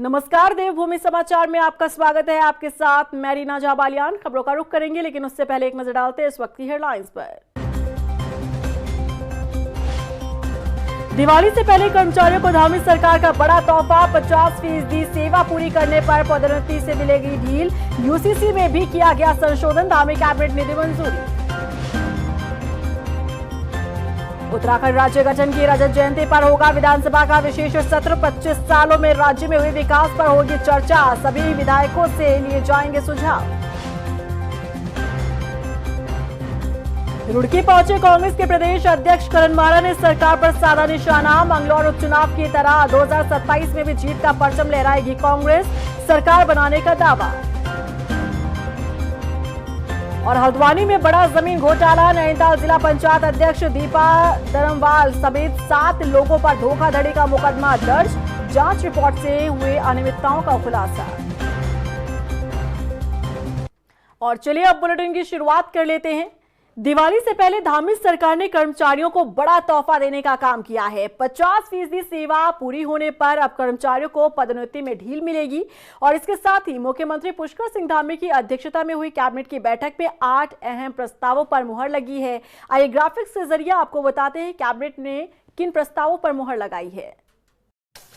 नमस्कार, देवभूमि समाचार में आपका स्वागत है। आपके साथ मैं रीना जाबालियान। खबरों का रुख करेंगे, लेकिन उससे पहले एक नजर डालते हैं इस वक्त की हेडलाइंस पर। दिवाली से पहले कर्मचारियों को धामी सरकार का बड़ा तोहफा। 50% सेवा पूरी करने पर पदोन्नति से मिलेगी ढील। यूसीसी में भी किया गया संशोधन, धामी कैबिनेट ने दी मंजूरी। उत्तराखंड राज्य गठन की रजत जयंती पर होगा विधानसभा का विशेष सत्र। 25 सालों में राज्य में हुए विकास पर होगी चर्चा। सभी विधायकों से लिए जाएंगे सुझाव। रुड़की पहुंचे कांग्रेस के प्रदेश अध्यक्ष करण मारा ने सरकार पर साधा निशाना। मंगलौर उपचुनाव की तरह 2027 में भी जीत का परचम लहराएगी कांग्रेस, सरकार बनाने का दावा। और हल्द्वानी में बड़ा जमीन घोटाला। नैनीताल जिला पंचायत अध्यक्ष दीपा धर्मवाल समेत 7 लोगों पर धोखाधड़ी का मुकदमा दर्ज। जांच रिपोर्ट से हुए अनियमितताओं का खुलासा। और चलिए अब बुलेटिन की शुरुआत कर लेते हैं। दिवाली से पहले धामी सरकार ने कर्मचारियों को बड़ा तोहफा देने का काम किया है। 50% सेवा पूरी होने पर अब कर्मचारियों को पदोन्नति में ढील मिलेगी। और इसके साथ ही मुख्यमंत्री पुष्कर सिंह धामी की अध्यक्षता में हुई कैबिनेट की बैठक में 8 अहम प्रस्तावों पर मुहर लगी है। आइए ग्राफिक्स के जरिए आपको बताते हैं कैबिनेट ने किन प्रस्तावों पर मुहर लगाई है।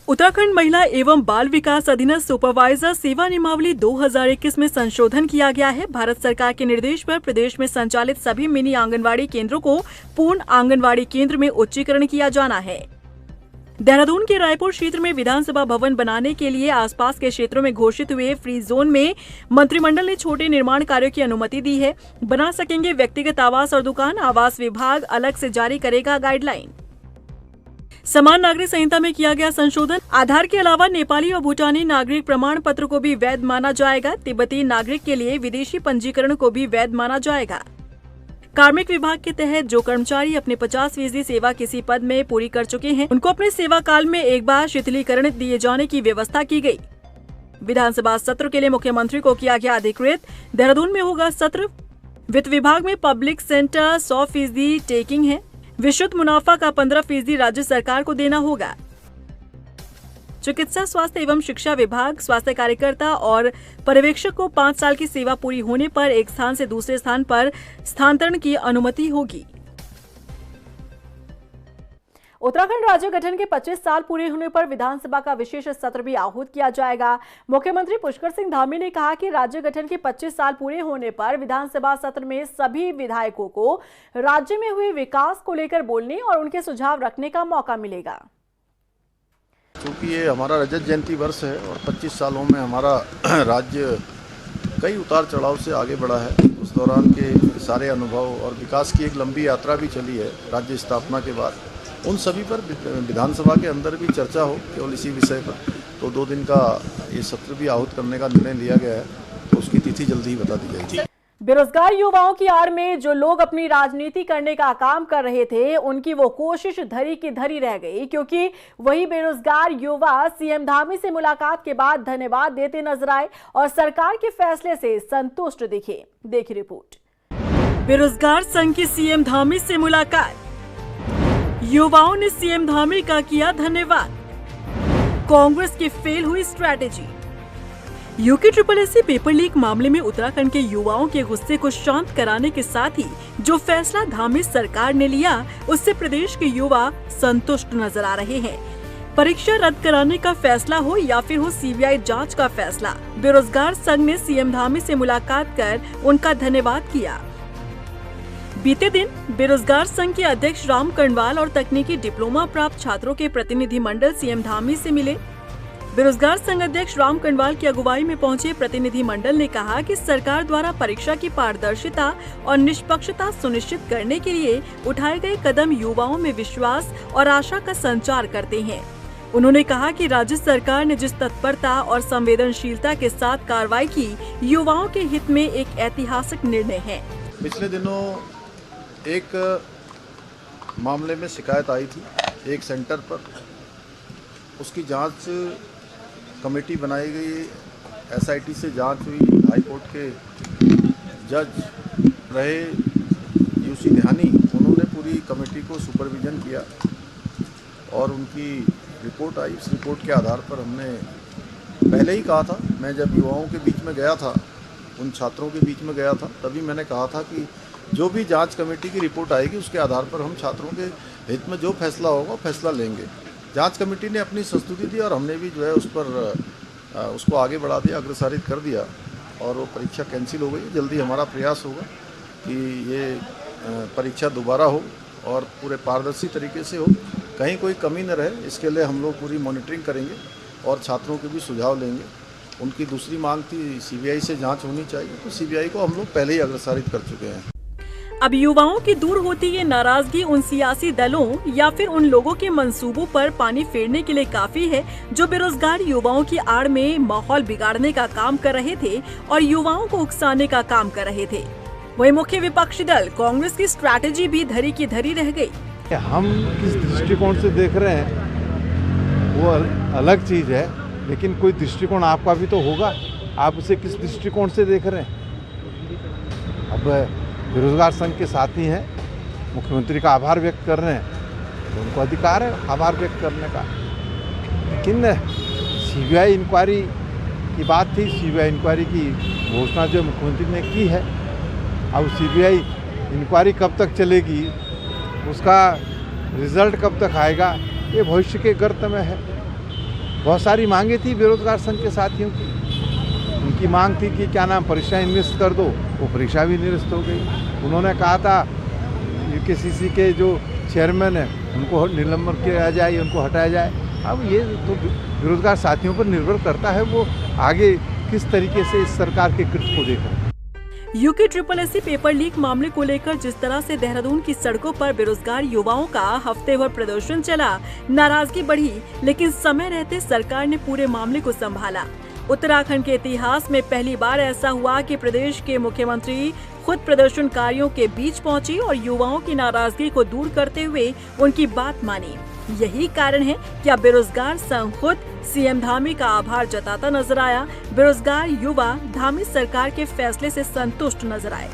उत्तराखंड महिला एवं बाल विकास अधीनस्थ सुपरवाइजर सेवा नियमावली 2021 में संशोधन किया गया है। भारत सरकार के निर्देश पर प्रदेश में संचालित सभी मिनी आंगनवाड़ी केंद्रों को पूर्ण आंगनवाड़ी केंद्र में उच्चीकरण किया जाना है। देहरादून के रायपुर क्षेत्र में विधानसभा भवन बनाने के लिए आसपास के क्षेत्रों में घोषित हुए फ्री जोन में मंत्रिमंडल ने छोटे निर्माण कार्यों की अनुमति दी है। बना सकेंगे व्यक्तिगत आवास और दुकान। आवास विभाग अलग से जारी करेगा गाइडलाइन। समान नागरिक संहिता में किया गया संशोधन। आधार के अलावा नेपाली और भूटानी नागरिक प्रमाण पत्र को भी वैध माना जाएगा। तिब्बती नागरिक के लिए विदेशी पंजीकरण को भी वैध माना जाएगा। कार्मिक विभाग के तहत जो कर्मचारी अपने 50% सेवा किसी पद में पूरी कर चुके हैं, उनको अपने सेवा काल में एक बार शिथिलीकरण दिए जाने की व्यवस्था की गई। विधानसभा सत्र के लिए मुख्यमंत्री को किया गया अधिकृत। देहरादून में होगा सत्र। वित्त विभाग में पब्लिक सेंटर 100% टेकिंग है। विशुद्ध मुनाफा का 15% राज्य सरकार को देना होगा। चिकित्सा, स्वास्थ्य एवं शिक्षा विभाग स्वास्थ्य कार्यकर्ता और पर्यवेक्षक को 5 साल की सेवा पूरी होने पर एक स्थान से दूसरे स्थान पर स्थानांतरण की अनुमति होगी। उत्तराखंड राज्य गठन के 25 साल पूरे होने पर विधानसभा का विशेष सत्र भी आहूत किया जाएगा। मुख्यमंत्री पुष्कर सिंह धामी ने कहा कि राज्य गठन के 25 साल पूरे होने पर विधानसभा सत्र में सभी विधायकों को राज्य में हुए विकास को लेकर बोलने और उनके सुझाव रखने का मौका मिलेगा। क्योंकि ये हमारा रजत जयंती वर्ष है और 25 सालों में हमारा राज्य कई उतार चढ़ाव से आगे बढ़ा है। उस दौरान के सारे अनुभव और विकास की एक लंबी यात्रा भी चली है राज्य स्थापना के बाद। उन सभी पर विधानसभा के अंदर भी चर्चा हो केवल इसी विषय पर। तो 2 दिन का ये सत्र भी आहूत करने का निर्णय लिया गया है, तो उसकी तिथि जल्दी ही बता दी जाएगी। बेरोजगार युवाओं की आड़ में जो लोग अपनी राजनीति करने का काम कर रहे थे, उनकी वो कोशिश धरी की धरी रह गई, क्योंकि वही बेरोजगार युवा सीएम धामी से मुलाकात के बाद धन्यवाद देते नजर आए और सरकार के फैसले से संतुष्ट दिखे। देखिए रिपोर्ट। बेरोजगार संघ की सीएम धामी से मुलाकात। युवाओं ने सीएम धामी का किया धन्यवाद। कांग्रेस की फेल हुई strategy. UK SSSC paper leak मामले में उत्तराखंड के युवाओं के गुस्से को शांत कराने के साथ ही जो फैसला धामी सरकार ने लिया, उससे प्रदेश के युवा संतुष्ट नजर आ रहे हैं। परीक्षा रद्द कराने का फैसला हो या फिर हो सीबीआई जांच का फैसला, बेरोजगार संघ ने सीएम धामी से मुलाकात कर उनका धन्यवाद किया। बीते दिन बेरोजगार संघ के अध्यक्ष राम कणवाल और तकनीकी डिप्लोमा प्राप्त छात्रों के प्रतिनिधिमंडल सीएम धामी से मिले। बेरोजगार संघ अध्यक्ष राम कणवाल की अगुवाई में पहुंचे प्रतिनिधिमंडल ने कहा कि सरकार द्वारा परीक्षा की पारदर्शिता और निष्पक्षता सुनिश्चित करने के लिए उठाए गए कदम युवाओं में विश्वास और आशा का संचार करते हैं। उन्होंने कहा कि राज्य सरकार ने जिस तत्परता और संवेदनशीलता के साथ कार्रवाई की, युवाओं के हित में एक ऐतिहासिक निर्णय है। पिछले दिनों एक मामले में शिकायत आई थी एक सेंटर पर, उसकी जांच कमेटी बनाई गई, SIT से जांच हुई। हाई कोर्ट के जज रहे UC ध्यानी, उन्होंने पूरी कमेटी को सुपरविजन किया और उनकी रिपोर्ट आई। उस रिपोर्ट के आधार पर हमने पहले ही कहा था, मैं जब युवाओं के बीच में गया था, उन छात्रों के बीच में गया था, तभी मैंने कहा था कि जो भी जांच कमेटी की रिपोर्ट आएगी उसके आधार पर हम छात्रों के हित में जो फैसला होगा फैसला लेंगे। जांच कमेटी ने अपनी संस्तुति दी और हमने भी जो है उस पर उसको आगे बढ़ा दिया, अग्रसारित कर दिया और वो परीक्षा कैंसिल हो गई। जल्दी हमारा प्रयास होगा कि ये परीक्षा दोबारा हो और पूरे पारदर्शी तरीके से हो, कहीं कोई कमी न रहे। इसके लिए हम लोग पूरी मॉनिटरिंग करेंगे और छात्रों के भी सुझाव लेंगे। उनकी दूसरी मांग थी सीबीआई से जांच होनी चाहिए, तो सीबीआई को हम लोग पहले ही अग्रसारित कर चुके हैं। अब युवाओं की दूर होती ये नाराजगी उन सियासी दलों या फिर उन लोगों के मंसूबों पर पानी फेरने के लिए काफी है जो बेरोजगार युवाओं की आड़ में माहौल बिगाड़ने का काम कर रहे थे और युवाओं को उकसाने का काम कर रहे थे। वही मुख्य विपक्षी दल कांग्रेस की स्ट्रैटेजी भी धरी की धरी रह गई। हम किस दृष्टिकोण से देख रहे हैं वो अलग चीज है, लेकिन कोई दृष्टिकोण आपका भी तो होगा। आप उसे किस दृष्टिकोण से देख रहे हैं? अब बेरोजगार संघ के साथी हैं, मुख्यमंत्री का आभार व्यक्त कर रहे हैं, तो उनको अधिकार है आभार व्यक्त करने का। लेकिन सीबीआई इंक्वायरी की बात थी, सीबीआई इंक्वायरी की घोषणा जो मुख्यमंत्री ने की है, अब सीबीआई इंक्वायरी कब तक चलेगी, उसका रिजल्ट कब तक आएगा, ये भविष्य के गर्त में है। बहुत सारी मांगे थी बेरोजगार संघ के साथियों की। उनकी मांग थी कि क्या नाम परीक्षा निरस्त कर दो, वो परीक्षा भी निरस्त हो गई। उन्होंने कहा था यूकेसीसी के जो चेयरमैन हैं उनको निलंबन किया जाए, उनको हटाया जाए। अब ये तो बेरोजगार साथियों पर निर्भर करता है वो आगे किस तरीके से इस सरकार के कृत्य को देख रहे हैं। यूके पेपर लीक मामले को लेकर जिस तरह से देहरादून की सड़कों पर बेरोजगार युवाओं का हफ्ते भर प्रदर्शन चला, नाराजगी बढ़ी, लेकिन समय रहते सरकार ने पूरे मामले को संभाला। उत्तराखंड के इतिहास में पहली बार ऐसा हुआ कि प्रदेश के मुख्यमंत्री खुद प्रदर्शनकारियों के बीच पहुंचे और युवाओं की नाराजगी को दूर करते हुए उनकी बात मानी। यही कारण है कि अब बेरोजगार संघ खुद सीएम धामी का आभार जताता नजर आया। बेरोजगार युवा धामी सरकार के फैसले से संतुष्ट नजर आए।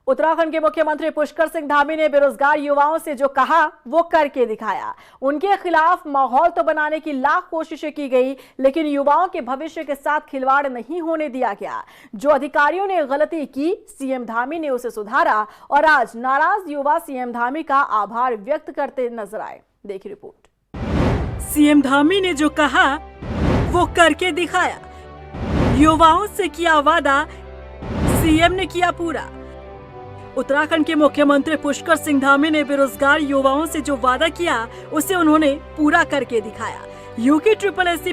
उत्तराखंड के मुख्यमंत्री पुष्कर सिंह धामी ने बेरोजगार युवाओं से जो कहा वो करके दिखाया। उनके खिलाफ माहौल तो बनाने की लाख कोशिशें की गई, लेकिन युवाओं के भविष्य के साथ खिलवाड़ नहीं होने दिया गया। जो अधिकारियों ने गलती की, सीएम धामी ने उसे सुधारा और आज नाराज युवा सीएम धामी का आभार व्यक्त करते नजर आए। देखिए रिपोर्ट। सीएम धामी ने जो कहा वो करके दिखाया। युवाओं से किया वादा, सीएम ने किया पूरा। उत्तराखंड के मुख्यमंत्री पुष्कर सिंह धामी ने बेरोजगार युवाओं से जो वादा किया उसे उन्होंने पूरा करके दिखाया। यूके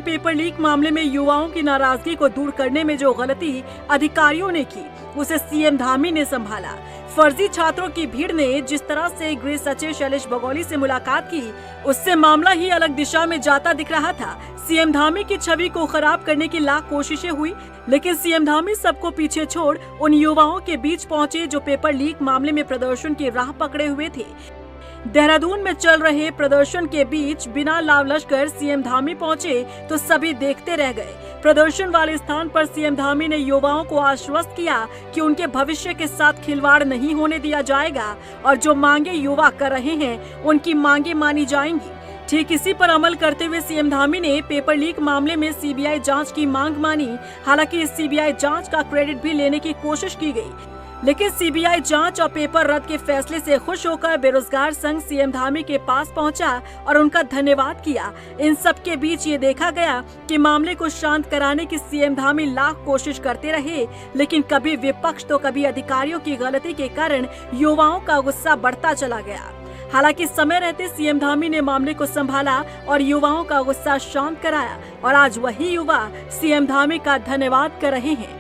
पेपर लीक मामले में युवाओं की नाराजगी को दूर करने में जो गलती अधिकारियों ने की उसे सीएम धामी ने संभाला। फर्जी छात्रों की भीड़ ने जिस तरह से गृह सचिव शैलेश बगोली से मुलाकात की, उससे मामला ही अलग दिशा में जाता दिख रहा था। सीएम धामी की छवि को खराब करने की लाख कोशिशें हुई, लेकिन सीएम धामी सबको पीछे छोड़ उन युवाओं के बीच पहुंचे जो पेपर लीक मामले में प्रदर्शन की राह पकड़े हुए थे। देहरादून में चल रहे प्रदर्शन के बीच बिना लाव लश्कर सीएम धामी पहुंचे तो सभी देखते रह गए। प्रदर्शन वाले स्थान पर सीएम धामी ने युवाओं को आश्वस्त किया कि उनके भविष्य के साथ खिलवाड़ नहीं होने दिया जाएगा और जो मांगे युवा कर रहे हैं उनकी मांगे मानी जाएंगी। ठीक इसी पर अमल करते हुए सीएम धामी ने पेपर लीक मामले में सीबीआई जांच की मांग मानी। हालांकि इस सीबीआई जांच का क्रेडिट भी लेने की कोशिश की गई, लेकिन सीबीआई जांच और पेपर रद्द के फैसले से खुश होकर बेरोजगार संघ सीएम धामी के पास पहुंचा और उनका धन्यवाद किया। इन सब के बीच ये देखा गया कि मामले को शांत कराने की सीएम धामी लाख कोशिश करते रहे, लेकिन कभी विपक्ष तो कभी अधिकारियों की गलती के कारण युवाओं का गुस्सा बढ़ता चला गया। हालांकि समय रहते सीएम धामी ने मामले को संभाला और युवाओं का गुस्सा शांत कराया और आज वही युवा सीएम धामी का धन्यवाद कर रहे हैं।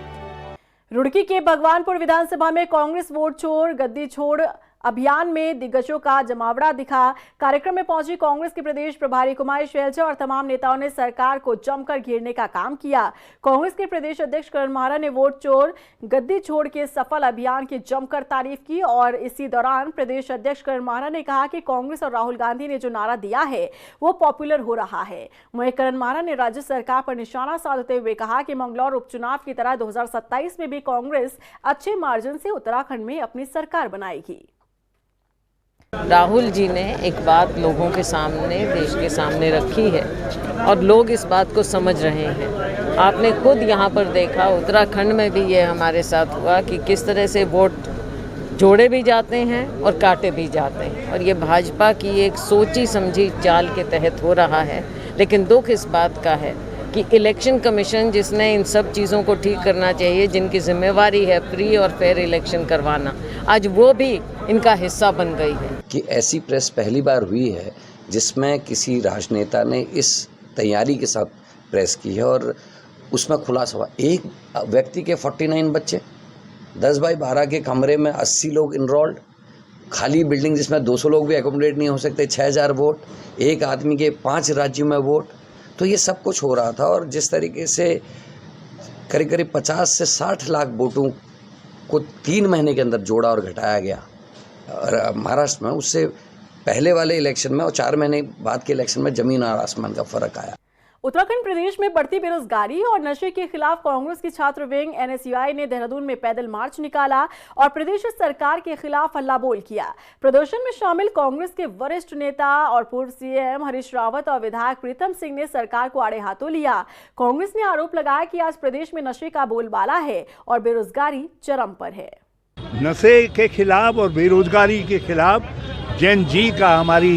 रुड़की के भगवानपुर विधानसभा में कांग्रेस वोट छोड़ गद्दी छोड़ अभियान में दिग्गजों का जमावड़ा दिखा। कार्यक्रम में पहुंची कांग्रेस के प्रदेश प्रभारी कुमारी शैलजा और तमाम नेताओं ने सरकार को जमकर घेरने का काम किया। कांग्रेस के प्रदेश अध्यक्ष करण महारा ने वोट चोर गद्दी छोड़ के सफल अभियान की जमकर तारीफ की और इसी दौरान प्रदेश अध्यक्ष करण महारा ने कहा कि कांग्रेस और राहुल गांधी ने जो नारा दिया है वो पॉपुलर हो रहा है। वहीं करण महारा ने राज्य सरकार पर निशाना साधते हुए कहा कि मंगलौर उपचुनाव की तरह 2027 में भी कांग्रेस अच्छे मार्जिन से उत्तराखंड में अपनी सरकार बनाएगी। राहुल जी ने एक बात लोगों के सामने, देश के सामने रखी है और लोग इस बात को समझ रहे हैं। आपने खुद यहाँ पर देखा, उत्तराखंड में भी ये हमारे साथ हुआ कि किस तरह से वोट जोड़े भी जाते हैं और काटे भी जाते हैं, और ये भाजपा की एक सोची समझी चाल के तहत हो रहा है। लेकिन दुख इस बात का है कि इलेक्शन कमीशन, जिसने इन सब चीज़ों को ठीक करना चाहिए, जिनकी जिम्मेवारी है फ्री और फेयर इलेक्शन करवाना, आज वो भी इनका हिस्सा बन गई है। कि ऐसी प्रेस पहली बार हुई है जिसमें किसी राजनेता ने इस तैयारी के साथ प्रेस की है और उसमें खुलासा हुआ। एक व्यक्ति के 49 बच्चे, 10 बाई 12 के कमरे में 80 लोग इनरोल्ड, खाली बिल्डिंग जिसमें 200 लोग भी एकोमोडेट नहीं हो सकते, 6000 वोट, एक आदमी के 5 राज्यों में वोट, तो ये सब कुछ हो रहा था। और जिस तरीके से करीब करीब 50 से 60 लाख वोटों को 3 महीने के अंदर जोड़ा और घटाया गया और महाराष्ट्र में, उससे पहले वाले इलेक्शन में और 4 महीने बाद के इलेक्शन में ज़मीन और आसमान का फर्क आया। उत्तराखंड प्रदेश में बढ़ती बेरोजगारी और नशे के खिलाफ कांग्रेस की छात्र विंग NSUI ने देहरादून में पैदल मार्च निकाला और प्रदेश सरकार के खिलाफ हल्ला बोल किया। प्रदर्शन में शामिल कांग्रेस के वरिष्ठ नेता और पूर्व CM हरीश रावत और विधायक प्रीतम सिंह ने सरकार को आड़े हाथों लिया। कांग्रेस ने आरोप लगाया कि आज प्रदेश में नशे का बोलबाला है और बेरोजगारी चरम पर है। नशे के खिलाफ और बेरोजगारी के खिलाफ जेन जी का, हमारी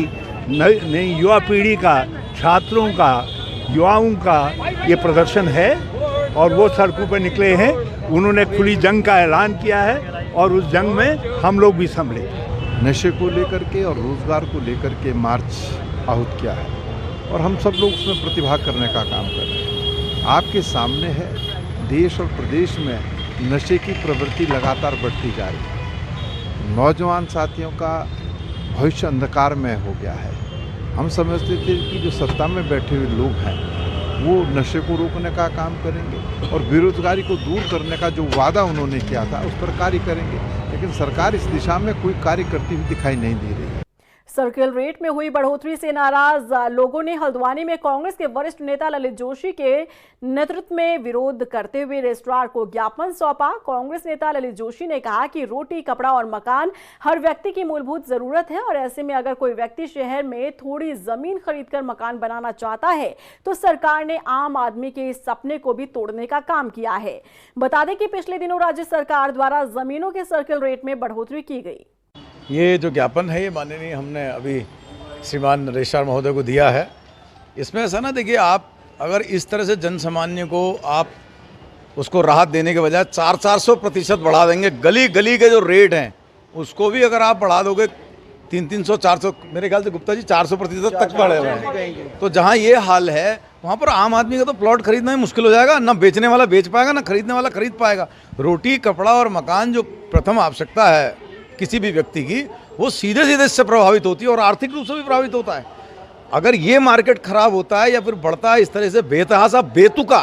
नई युवा पीढ़ी का, छात्रों का, युवाओं का ये प्रदर्शन है और वो सड़कों पर निकले हैं। उन्होंने खुली जंग का ऐलान किया है और उस जंग में हम लोग भी सम्मिलित। नशे को लेकर के और रोजगार को लेकर के मार्च आहूत किया है और हम सब लोग उसमें प्रतिभाग करने का काम कर रहे हैं। आपके सामने है, देश और प्रदेश में नशे की प्रवृत्ति लगातार बढ़ती जा रही है। नौजवान साथियों का भविष्य अंधकार में हो गया है। हम समझते थे कि जो सत्ता में बैठे हुए लोग हैं वो नशे को रोकने का काम करेंगे और बेरोजगारी को दूर करने का जो वादा उन्होंने किया था उस पर कार्य करेंगे, लेकिन सरकार इस दिशा में कोई कार्य करती हुई दिखाई नहीं दे रही है। सर्किल रेट में हुई बढ़ोतरी से नाराज लोगों ने हल्द्वानी में कांग्रेस के वरिष्ठ नेता ललित जोशी के नेतृत्व में विरोध करते हुए रजिस्ट्रार को ज्ञापन सौंपा। कांग्रेस नेता ललित जोशी ने कहा कि रोटी, कपड़ा और मकान हर व्यक्ति की मूलभूत जरूरत है और ऐसे में अगर कोई व्यक्ति शहर में थोड़ी जमीन खरीदकर मकान बनाना चाहता है तो सरकार ने आम आदमी के इस सपने को भी तोड़ने का काम किया है। बता दें कि पिछले दिनों राज्य सरकार द्वारा जमीनों के सर्किल रेट में बढ़ोतरी की गई। ये जो ज्ञापन है, ये माननीय हमने अभी श्रीमान रजिस्ट्रार महोदय को दिया है। इसमें ऐसा ना, देखिए, आप अगर इस तरह से जन सामान्य को आप उसको राहत देने के बजाय 400% बढ़ा देंगे, गली गली के जो रेट हैं उसको भी अगर आप बढ़ा दोगे 300-400, मेरे ख्याल से गुप्ता जी 400% तक बढ़े हुए हैं, तो जहाँ ये हाल है वहाँ पर आम आदमी का तो प्लॉट खरीदना ही मुश्किल हो जाएगा। ना बेचने वाला बेच पाएगा, ना खरीदने वाला खरीद पाएगा। रोटी, कपड़ा और मकान जो प्रथम आवश्यकता है किसी भी व्यक्ति की, वो सीधे सीधे इससे प्रभावित होती है और आर्थिक रूप से भी प्रभावित होता है। अगर ये मार्केट खराब होता है या फिर बढ़ता है इस तरह से बेतहासा, बेतुका,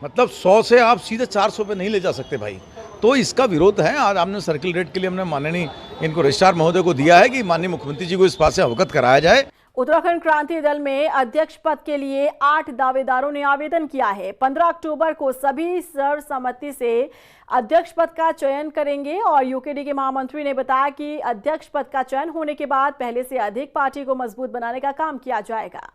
मतलब 100 से आप सीधे 400 पे नहीं ले जा सकते भाई, तो इसका विरोध है। आज हमने सर्किल रेट के लिए हमने माननीय इनको रजिस्ट्रार महोदय को दिया है कि माननीय मुख्यमंत्री जी को इस बात से अवगत कराया जाए। उत्तराखंड क्रांति दल में अध्यक्ष पद के लिए 8 दावेदारों ने आवेदन किया है। 15 अक्टूबर को सभी सर्वसम्मति से अध्यक्ष पद का चयन करेंगे और यूकेडी के महामंत्री ने बताया कि अध्यक्ष पद का चयन होने के बाद पहले से अधिक पार्टी को मजबूत बनाने का काम किया जाएगा।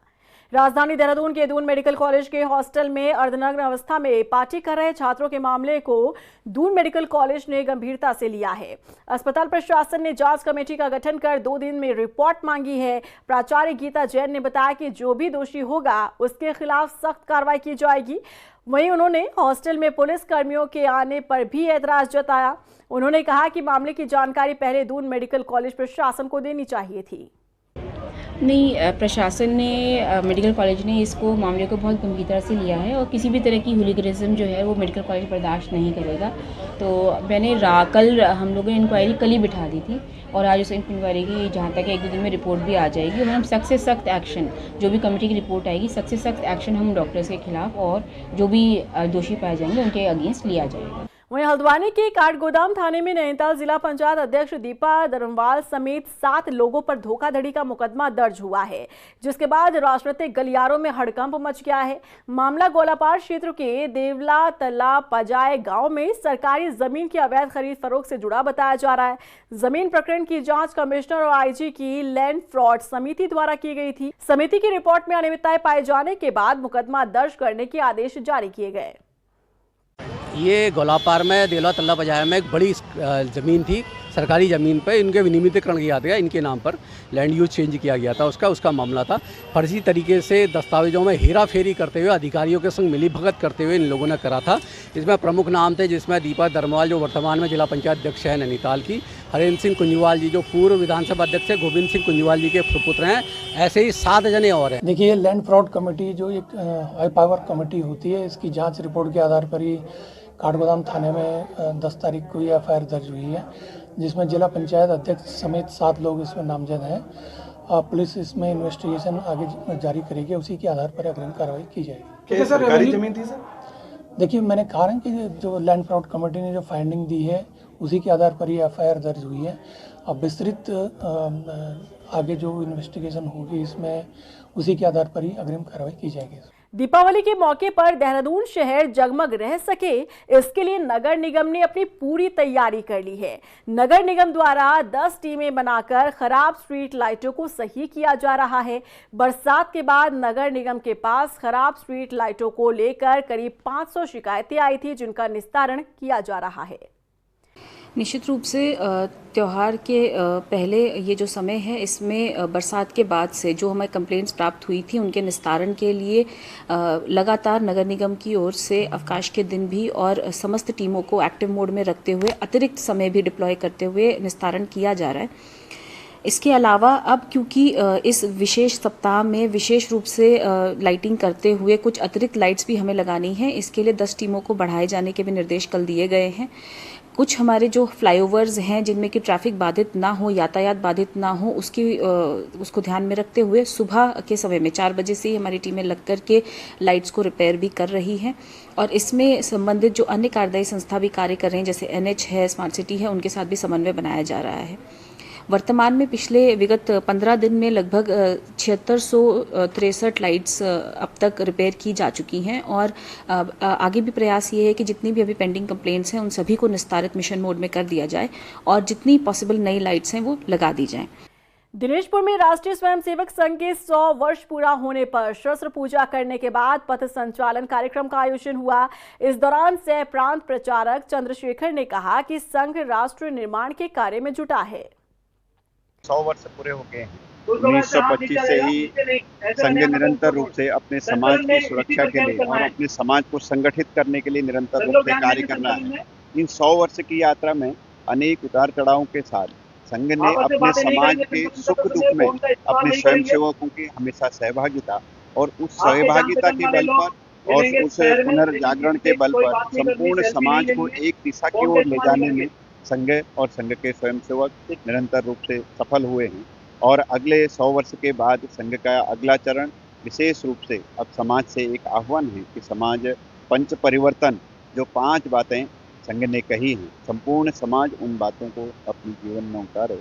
राजधानी देहरादून के दून मेडिकल कॉलेज के हॉस्टल में अर्धनग्न अवस्था में पार्टी कर रहे छात्रों के मामले को दून मेडिकल कॉलेज ने गंभीरता से लिया है। अस्पताल प्रशासन ने जांच कमेटी का गठन कर 2 दिन में रिपोर्ट मांगी है। प्राचार्य गीता जैन ने बताया कि जो भी दोषी होगा उसके खिलाफ सख्त कार्रवाई की जाएगी। वहीं उन्होंने हॉस्टल में पुलिस कर्मियों के आने पर भी ऐतराज जताया। उन्होंने कहा कि मामले की जानकारी पहले दून मेडिकल कॉलेज प्रशासन को देनी चाहिए थी। नहीं, प्रशासन ने, मेडिकल कॉलेज ने इसको मामले को बहुत गंभीरता से लिया है और किसी भी तरह की हुलिगनिज्म जो है वो मेडिकल कॉलेज बर्दाश्त नहीं करेगा। तो मैंने कल हम लोगों ने इंक्वायरी कल ही बिठा दी थी और आज उस इंक्वायरी की जहाँ तक 1-2 दिन में रिपोर्ट भी आ जाएगी और हम सख्त से सख्त एक्शन, जो भी कमेटी की रिपोर्ट आएगी, सख्त से सख्त एक्शन हम डॉक्टर्स के खिलाफ और जो भी दोषी पाए जाएंगे उनके अगेंस्ट लिया जाएगा। वहीं हल्द्वानी के काठगोदाम थाने में नैनीताल जिला पंचायत अध्यक्ष दीपा धर्मवाल समेत 7 लोगों पर धोखाधड़ी का मुकदमा दर्ज हुआ है, जिसके बाद राजनीतिक गलियारों में हड़कंप मच गया है। मामला गोलापार क्षेत्र के देवला तला पजाए गांव में सरकारी जमीन की अवैध खरीद फरोख्त से जुड़ा बताया जा रहा है। जमीन प्रकरण की जांच कमिश्नर और आईजी की लैंड फ्रॉड समिति द्वारा की गई थी। समिति की रिपोर्ट में अनियमितताएं पाए जाने के बाद मुकदमा दर्ज करने के आदेश जारी किए गए। ये गोलापार में देवला तल्ला बाजार में एक बड़ी ज़मीन थी, सरकारी ज़मीन पर इनके विनियमितीकरण किया गया, इनके नाम पर लैंड यूज चेंज किया गया था। उसका मामला था। फर्जी तरीके से दस्तावेजों में हेरा फेरी करते हुए अधिकारियों के संग मिली भगत करते हुए इन लोगों ने करा था। इसमें प्रमुख नाम थे जिसमें दीपा धर्मवाल जो वर्तमान में जिला पंचायत अध्यक्ष है नैनीताल की, हरेंद्र सिंह कुंजवाल जी जो पूर्व विधानसभा अध्यक्ष है, गोविंद सिंह कुंजवाल जी के सुपुत्र हैं, ऐसे ही 7 जने और हैं। देखिए, लैंड फ्रॉड कमेटी जो एक हाई पावर कमेटी होती है, इसकी जाँच रिपोर्ट के आधार पर ही काठगोदाम थाने में 10 तारीख को ये एफआईआर दर्ज हुई है, जिसमें जिला पंचायत अध्यक्ष समेत 7 लोग इसमें नामजद हैं। पुलिस इसमें इन्वेस्टिगेशन आगे जारी करेगी, उसी के आधार पर अग्रिम कार्रवाई की जाएगी। सरकारी जमीन थी सर? देखिए, मैंने कहा है कि जो लैंड फ्रॉड कमेटी ने जो फाइंडिंग दी है उसी के आधार पर ये एफआईआर दर्ज हुई है। अब विस्तृत आगे जो इन्वेस्टिगेशन होगी इसमें उसी के आधार पर ही अग्रिम कार्रवाई की जाएगी। दीपावली के मौके पर देहरादून शहर जगमग रह सके, इसके लिए नगर निगम ने अपनी पूरी तैयारी कर ली है। नगर निगम द्वारा 10 टीमें बनाकर खराब स्ट्रीट लाइटों को सही किया जा रहा है। बरसात के बाद नगर निगम के पास खराब स्ट्रीट लाइटों को लेकर करीब 500 शिकायतें आई थी, जिनका निस्तारण किया जा रहा है। निश्चित रूप से त्यौहार के पहले ये जो समय है, इसमें बरसात के बाद से जो हमें कंप्लेंट्स प्राप्त हुई थी उनके निस्तारण के लिए लगातार नगर निगम की ओर से अवकाश के दिन भी और समस्त टीमों को एक्टिव मोड में रखते हुए अतिरिक्त समय भी डिप्लॉय करते हुए निस्तारण किया जा रहा है। इसके अलावा अब क्योंकि इस विशेष सप्ताह में विशेष रूप से लाइटिंग करते हुए कुछ अतिरिक्त लाइट्स भी हमें लगानी है, इसके लिए 10 टीमों को बढ़ाए जाने के भी निर्देश कल दिए गए हैं। कुछ हमारे जो फ्लाईओवर्स हैं जिनमें कि ट्रैफिक बाधित ना हो, यातायात बाधित ना हो, उसको ध्यान में रखते हुए सुबह के समय में 4 बजे से ही हमारी टीमें लग कर के लाइट्स को रिपेयर भी कर रही हैं और इसमें संबंधित जो अन्य कार्यदायी संस्था भी कार्य कर रहे हैं, जैसे NH है, स्मार्ट सिटी है, उनके साथ भी समन्वय बनाया जा रहा है। वर्तमान में पिछले विगत 15 दिन में लगभग 7663 लाइट्स अब तक रिपेयर की जा चुकी हैं और आगे भी प्रयास ये है कि जितनी भी अभी पेंडिंग कंप्लेंट्स हैं उन सभी को निस्तारित मिशन मोड में कर दिया जाए और जितनी पॉसिबल नई लाइट्स हैं वो लगा दी जाएं। दिनेशपुर में राष्ट्रीय स्वयंसेवक संघ के 100 वर्ष पूरा होने पर शस्त्र पूजा करने के बाद पथ संचालन कार्यक्रम का आयोजन हुआ। इस दौरान सह प्रांत प्रचारक चंद्रशेखर ने कहा कि संघ राष्ट्र निर्माण के कार्य में जुटा है। 100 वर्ष पूरे हो गए हैं। 1925 से ही संघ निरंतर रूप से अपने समाज की सुरक्षा के लिए और अपने समाज को संगठित करने के लिए निरंतर रूप से कार्य कर रहा है। इन 100 वर्ष की यात्रा में अनेक उतार चढ़ावों के साथ संघ ने अपने समाज के सुख दुख में अपने स्वयंसेवकों की हमेशा सहभागिता और उस सहभागिता के बल पर और उस पुनर्जागरण के बल पर संपूर्ण समाज को एक दिशा की ओर ले जाने में संघ और संघ के स्वयंसेवक निरंतर रूप से सफल हुए हैं और अगले 100 वर्ष के बाद संघ का अगला चरण विशेष रूप से अब समाज से एक आह्वान है कि समाज पंच परिवर्तन जो 5 बातें संघ ने कही हैं, संपूर्ण समाज उन बातों को अपने जीवन में उतारे।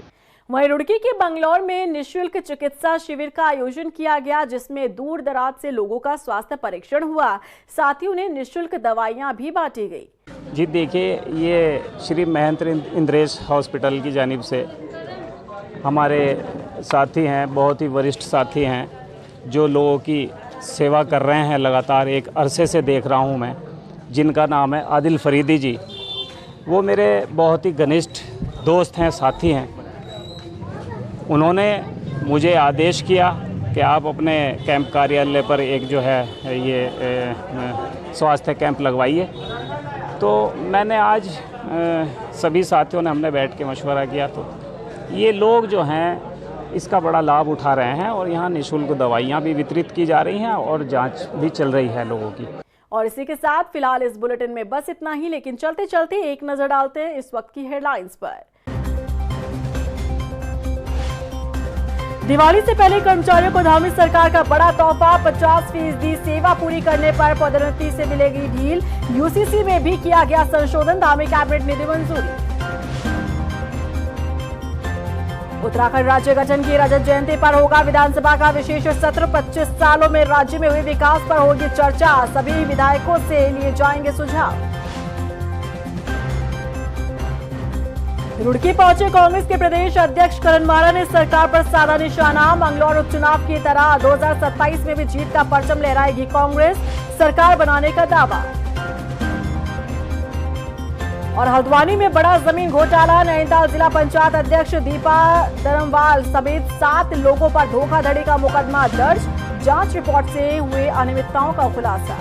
वहीं रुड़की के बंगलौर में निःशुल्क चिकित्सा शिविर का आयोजन किया गया, जिसमें दूर दराज से लोगों का स्वास्थ्य परीक्षण हुआ, साथ ही उन्हें निःशुल्क दवाइयां भी बांटी गई। जी देखिए, ये श्री महेंद्र इंद्रेश हॉस्पिटल की जानिब से हमारे साथी हैं, बहुत ही वरिष्ठ साथी हैं जो लोगों की सेवा कर रहे हैं। लगातार एक अरसे से देख रहा हूं मैं, जिनका नाम है आदिल फरीदी जी। वो मेरे बहुत ही घनिष्ठ दोस्त हैं, साथी हैं। उन्होंने मुझे आदेश किया कि आप अपने कैंप कार्यालय पर एक जो है ये स्वास्थ्य कैंप लगवाइए। तो मैंने आज सभी साथियों ने हमने बैठ के मशवरा किया, तो ये लोग जो हैं इसका बड़ा लाभ उठा रहे हैं और यहाँ निःशुल्क दवाइयाँ भी वितरित की जा रही हैं और जांच भी चल रही है लोगों की। और इसी के साथ फिलहाल इस बुलेटिन में बस इतना ही, लेकिन चलते चलते एक नजर डालते हैं इस वक्त की हेडलाइंस पर। दिवाली से पहले कर्मचारियों को धामी सरकार का बड़ा तोहफा, 50% सेवा पूरी करने पर पदोन्नति से मिलेगी ढील। यूसीसी में भी किया गया संशोधन, धामी कैबिनेट ने दी मंजूरी। उत्तराखंड राज्य गठन की रजत जयंती पर होगा विधानसभा का विशेष सत्र। 25 सालों में राज्य में हुए विकास पर होगी चर्चा, सभी विधायकों से लिए जाएंगे सुझाव। रुड़की पहुंचे कांग्रेस के प्रदेश अध्यक्ष करण मारा ने सरकार पर साधा निशाना। मंगलौर उपचुनाव की तरह 2027 में भी जीत का परचम लहराएगी कांग्रेस, सरकार बनाने का दावा। और हल्द्वानी में बड़ा जमीन घोटाला, नैनीताल जिला पंचायत अध्यक्ष दीपा धर्मवाल समेत 7 लोगों पर धोखाधड़ी का मुकदमा दर्ज, जांच रिपोर्ट से हुए अनियमितताओं का खुलासा।